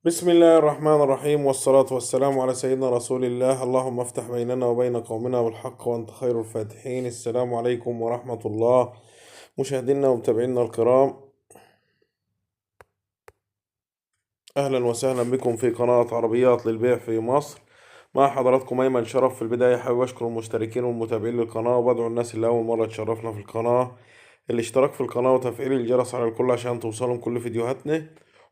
بسم الله الرحمن الرحيم، والصلاة والسلام على سيدنا رسول الله. اللهم افتح بيننا وبين قومنا بالحق وأنت خير الفاتحين. السلام عليكم ورحمة الله. مشاهدينا ومتابعينا الكرام، أهلا وسهلا بكم في قناة عربيات للبيع في مصر. مع حضراتكم أيمن شرف. في البداية حابب أشكر المشتركين والمتابعين للقناة، وبدعو الناس اللي أول مرة تشرفنا في القناة الاشتراك في القناة وتفعيل الجرس على الكل عشان توصلهم كل فيديوهاتنا.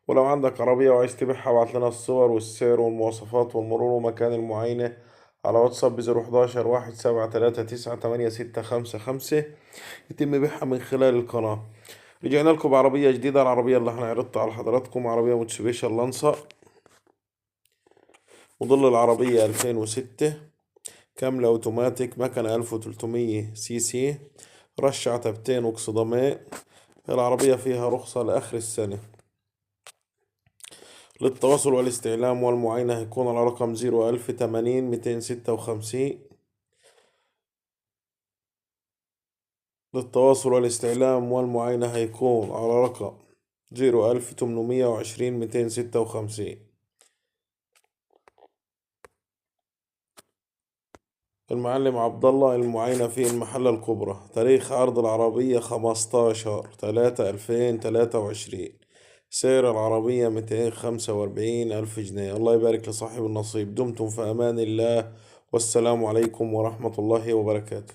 ولو عندك عربية وعايز تبيعها ابعت لنا الصور والسعر والمواصفات والمرور ومكان المعاينة على واتساب 011 173 9 8 6 5 5. يتم بيعها من خلال القناة. رجعنا لكم بعربية جديدة. العربية اللي احنا عرضتها على حضراتكم عربية موتسوبيشي لانسر، موديل العربية 2006، كاملة اوتوماتيك، مكنة 1300 سي سي، رش عتبتين وكصدماء. العربية فيها رخصة لآخر السنة. للتواصل والاستعلام والمعاينة هيكون على رقم 01080 256. للتواصل والاستعلام والمعاينة هيكون على رقم 01820 256. المعلم عبد الله. المعاينة في المحلة الكبرى. تاريخ عرض العربية 15/3/2023. سعر العربية 245,000 جنيه. الله يبارك لصاحب النصيب. دمتم في أمان الله، والسلام عليكم ورحمة الله وبركاته.